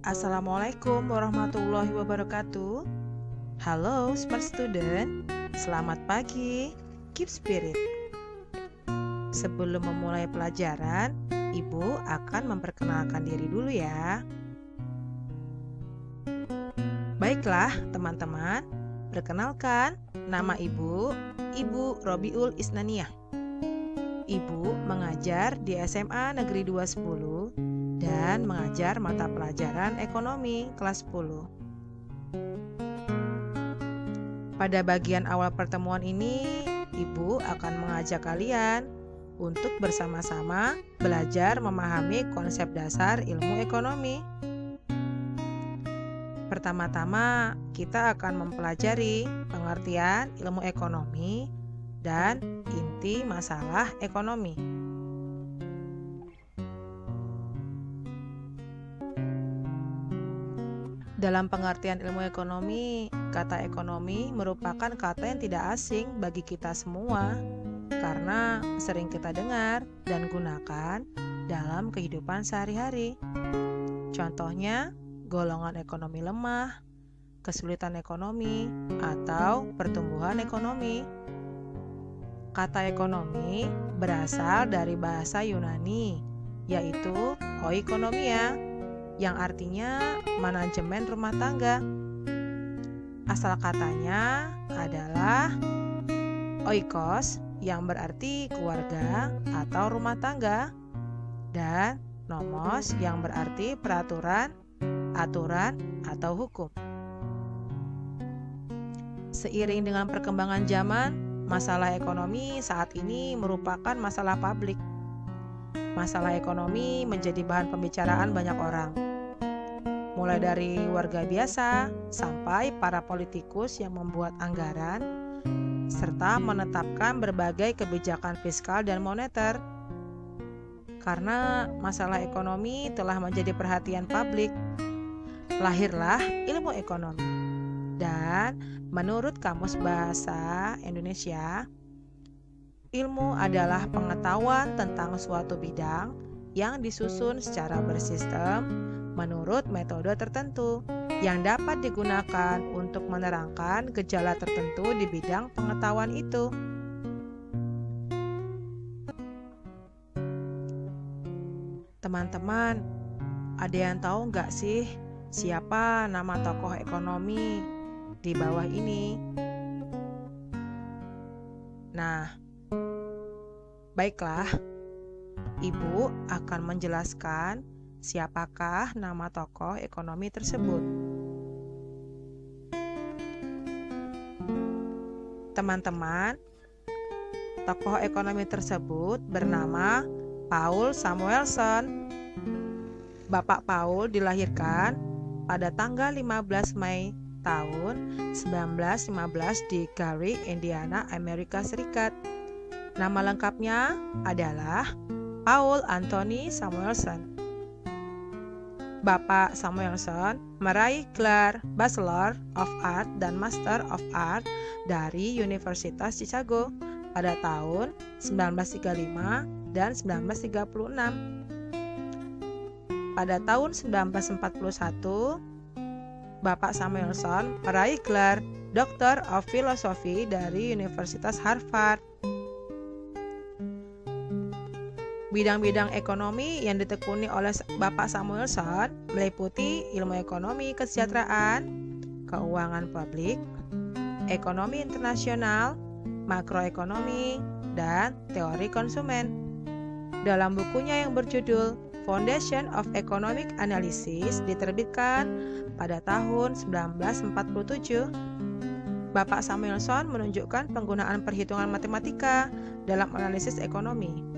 Assalamualaikum warahmatullahi wabarakatuh. Halo Smart Student, selamat pagi. Keep spirit. Sebelum memulai pelajaran, Ibu akan memperkenalkan diri dulu ya. Baiklah teman-teman, perkenalkan, nama Ibu Robiul Isnaniyah. Ibu mengajar di SMA Negeri 210 dan mengajar mata pelajaran ekonomi kelas 10. Pada bagian awal pertemuan ini, Ibu akan mengajak kalian untuk bersama-sama belajar memahami konsep dasar ilmu ekonomi. Pertama-tama, kita akan mempelajari pengertian ilmu ekonomi dan inti masalah ekonomi. Dalam pengertian ilmu ekonomi, kata ekonomi merupakan kata yang tidak asing bagi kita semua karena sering kita dengar dan gunakan dalam kehidupan sehari-hari. Contohnya, golongan ekonomi lemah, kesulitan ekonomi, atau pertumbuhan ekonomi. Kata ekonomi berasal dari bahasa Yunani, yaitu oikonomia, yang artinya manajemen rumah tangga. Asal katanya adalah oikos, yang berarti keluarga atau rumah tangga, dan nomos, yang berarti peraturan, aturan, atau hukum. Seiring dengan perkembangan zaman, masalah ekonomi saat ini merupakan masalah publik. Masalah ekonomi menjadi bahan pembicaraan banyak orang, mulai dari warga biasa sampai para politikus yang membuat anggaran serta menetapkan berbagai kebijakan fiskal dan moneter. Karena masalah ekonomi telah menjadi perhatian publik, lahirlah ilmu ekonomi. Dan menurut Kamus Bahasa Indonesia, ilmu adalah pengetahuan tentang suatu bidang yang disusun secara bersistem menurut metode tertentu yang dapat digunakan untuk menerangkan gejala tertentu di bidang pengetahuan itu. Teman-teman, ada yang tahu nggak sih siapa nama tokoh ekonomi di bawah ini? Nah, baiklah, Ibu akan menjelaskan siapakah nama tokoh ekonomi tersebut. Teman-teman, tokoh ekonomi tersebut bernama Paul Samuelson. Bapak Paul dilahirkan pada tanggal 15 Mei tahun 1915 di Gary, Indiana, Amerika Serikat. Nama lengkapnya adalah Paul Anthony Samuelson. Bapak Samuelson meraih gelar Bachelor of Art dan Master of Art dari Universitas Chicago pada tahun 1935 dan 1936. Pada tahun 1941, Bapak Samuelson meraih gelar Doctor of Philosophy dari Universitas Harvard. Bidang-bidang ekonomi yang ditekuni oleh Bapak Samuelson meliputi ilmu ekonomi kesejahteraan, keuangan publik, ekonomi internasional, makroekonomi, dan teori konsumen. Dalam bukunya yang berjudul Foundation of Economic Analysis diterbitkan pada tahun 1947, Bapak Samuelson menunjukkan penggunaan perhitungan matematika dalam analisis ekonomi.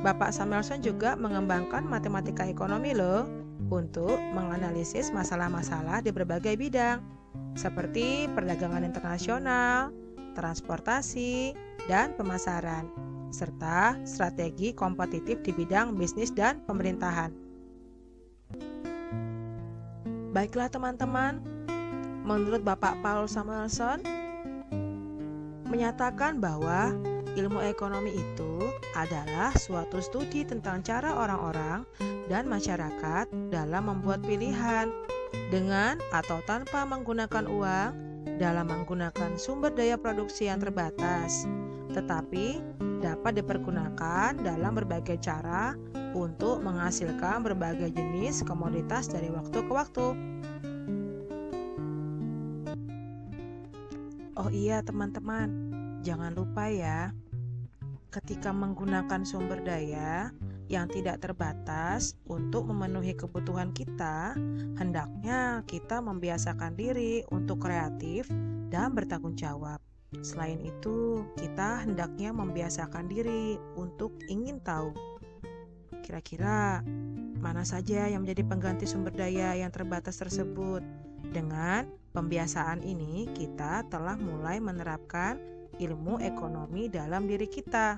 Bapak Samuelson juga mengembangkan matematika ekonomi loh untuk menganalisis masalah-masalah di berbagai bidang seperti perdagangan internasional, transportasi, dan pemasaran, serta strategi kompetitif di bidang bisnis dan pemerintahan. Baiklah teman-teman, menurut Bapak Paul Samuelson menyatakan bahwa Ilmu ekonomi itu adalah suatu studi tentang cara orang-orang dan masyarakat dalam membuat pilihan dengan atau tanpa menggunakan uang, dalam menggunakan sumber daya produksi yang terbatas, tetapi dapat dipergunakan dalam berbagai cara untuk menghasilkan berbagai jenis komoditas dari waktu ke waktu. Oh iya teman-teman, jangan lupa ya, ketika menggunakan sumber daya yang tidak terbatas untuk memenuhi kebutuhan kita, hendaknya kita membiasakan diri untuk kreatif dan bertanggung jawab. Selain itu, kita hendaknya membiasakan diri untuk ingin tahu kira-kira mana saja yang menjadi pengganti sumber daya yang terbatas tersebut. Dengan pembiasaan ini, kita telah mulai menerapkan ilmu ekonomi dalam diri kita.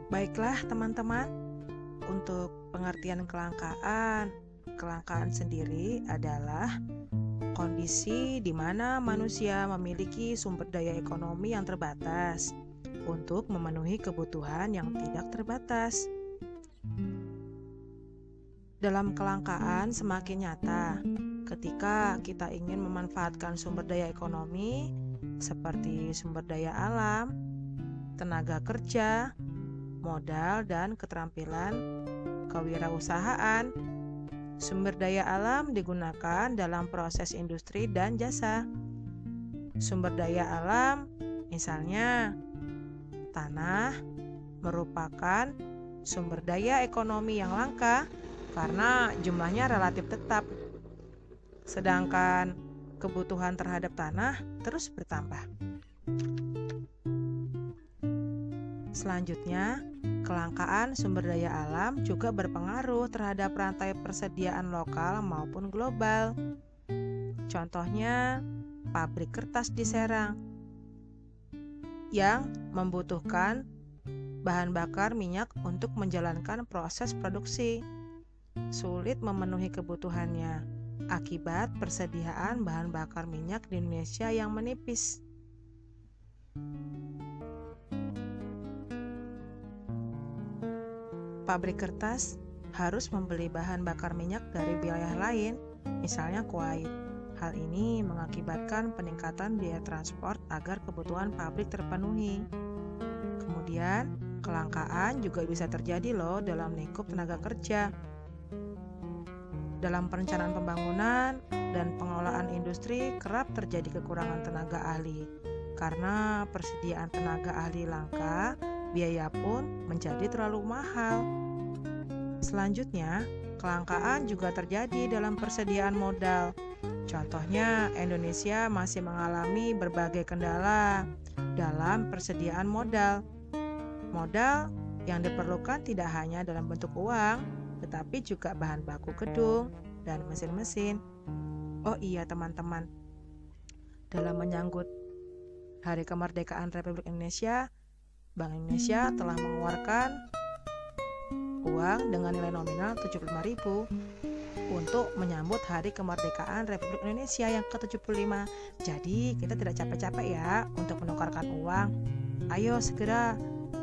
Baiklah teman-teman, untuk pengertian kelangkaan sendiri adalah kondisi di mana manusia memiliki sumber daya ekonomi yang terbatas untuk memenuhi kebutuhan yang tidak terbatas. Dalam kelangkaan semakin nyata ketika kita ingin memanfaatkan sumber daya ekonomi seperti sumber daya alam, tenaga kerja, modal dan keterampilan kewirausahaan. Sumber daya alam digunakan dalam proses industri dan jasa. Sumber daya alam, misalnya tanah, merupakan sumber daya ekonomi yang langka karena jumlahnya relatif tetap. Sedangkan kebutuhan terhadap tanah terus bertambah. Selanjutnya, kelangkaan sumber daya alam juga berpengaruh terhadap rantai persediaan lokal maupun global. Contohnya, pabrik kertas di Serang yang membutuhkan bahan bakar minyak untuk menjalankan proses produksi, sulit memenuhi kebutuhannya akibat persediaan bahan bakar minyak di Indonesia yang menipis. Pabrik kertas harus membeli bahan bakar minyak dari wilayah lain, misalnya Kuwait. Hal ini mengakibatkan peningkatan biaya transport agar kebutuhan pabrik terpenuhi. Kemudian, kelangkaan juga bisa terjadi loh dalam lingkup tenaga kerja. Dalam perencanaan pembangunan dan pengelolaan industri kerap terjadi kekurangan tenaga ahli. Karena persediaan tenaga ahli langka, biaya pun menjadi terlalu mahal. Selanjutnya, kelangkaan juga terjadi dalam persediaan modal. Contohnya, Indonesia masih mengalami berbagai kendala dalam persediaan modal. Modal yang diperlukan tidak hanya dalam bentuk uang, tetapi juga bahan baku gedung dan mesin-mesin. Oh iya teman-teman, dalam menyambut Hari Kemerdekaan Republik Indonesia, Bank Indonesia telah mengeluarkan uang dengan nilai nominal 75.000 untuk menyambut Hari Kemerdekaan Republik Indonesia yang ke-75. Jadi kita tidak capek-capek ya untuk menukarkan uang. Ayo segera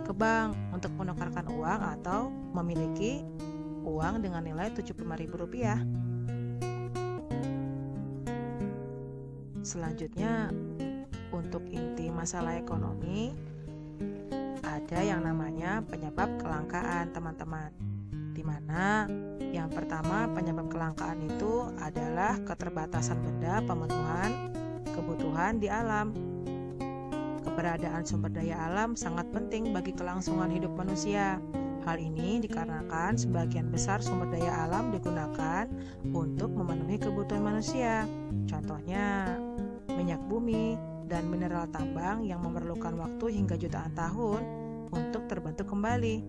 ke bank untuk menukarkan uang atau memiliki uang dengan nilai Rp75.000. Selanjutnya, untuk inti masalah ekonomi, ada yang namanya penyebab kelangkaan teman-teman, di mana yang pertama penyebab kelangkaan itu adalah keterbatasan benda pemenuhan kebutuhan di alam. Keberadaan sumber daya alam sangat penting bagi kelangsungan hidup manusia. Hal ini dikarenakan sebagian besar sumber daya alam digunakan untuk memenuhi kebutuhan manusia. Contohnya, minyak bumi dan mineral tambang yang memerlukan waktu hingga jutaan tahun untuk terbentuk kembali.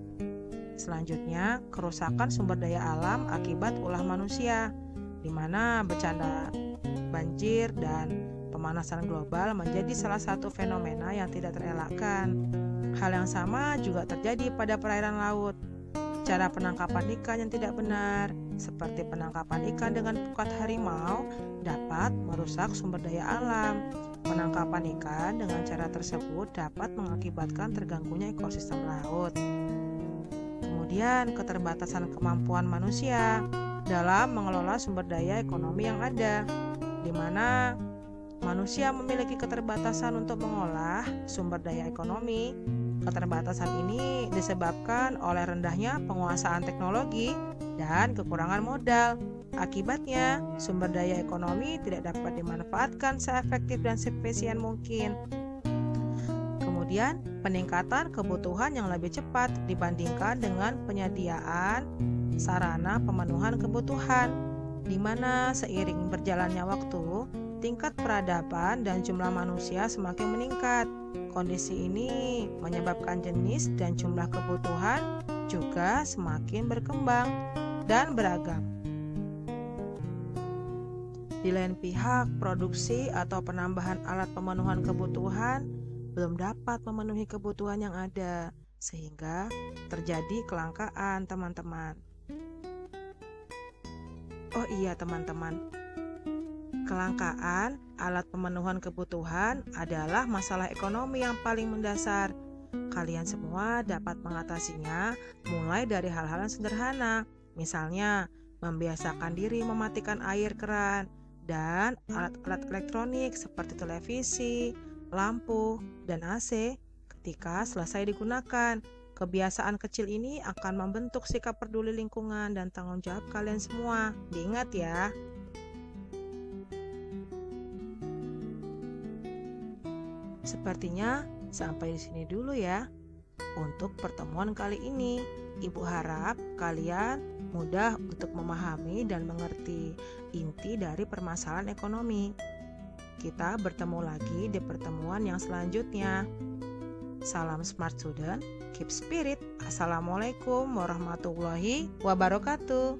Selanjutnya, kerusakan sumber daya alam akibat ulah manusia, di mana bencana banjir dan pemanasan global menjadi salah satu fenomena yang tidak terelakkan. Hal yang sama juga terjadi pada perairan laut. cara penangkapan ikan yang tidak benar, seperti penangkapan ikan dengan pukat harimau, dapat merusak sumber daya alam. Penangkapan ikan dengan cara tersebut dapat mengakibatkan terganggunya ekosistem laut. Kemudian, keterbatasan kemampuan manusia dalam mengelola sumber daya ekonomi yang ada, di mana manusia memiliki keterbatasan untuk mengolah sumber daya ekonomi. Keterbatasan ini disebabkan oleh rendahnya penguasaan teknologi dan kekurangan modal. Akibatnya, sumber daya ekonomi tidak dapat dimanfaatkan seefektif dan seefisien mungkin. Kemudian, peningkatan kebutuhan yang lebih cepat dibandingkan dengan penyediaan sarana pemenuhan kebutuhan, di mana seiring berjalannya waktu, tingkat peradaban dan jumlah manusia semakin meningkat. Kondisi ini menyebabkan jenis dan jumlah kebutuhan juga semakin berkembang dan beragam. Di lain pihak, produksi atau penambahan alat pemenuhan kebutuhan belum dapat memenuhi kebutuhan yang ada, sehingga terjadi kelangkaan, teman-teman. Oh iya, teman-teman. Kelangkaan alat pemenuhan kebutuhan adalah masalah ekonomi yang paling mendasar. Kalian semua dapat mengatasinya mulai dari hal-hal yang sederhana, misalnya membiasakan diri mematikan air keran dan alat-alat elektronik seperti televisi, lampu, dan AC ketika selesai digunakan. Kebiasaan kecil ini akan membentuk sikap peduli lingkungan dan tanggung jawab kalian semua. Diingat ya. Sepertinya sampai di sini dulu ya untuk pertemuan kali ini. Ibu harap kalian mudah untuk memahami dan mengerti inti dari permasalahan ekonomi. Kita bertemu lagi di pertemuan yang selanjutnya. Salam Smart Student, keep spirit. Assalamualaikum warahmatullahi wabarakatuh.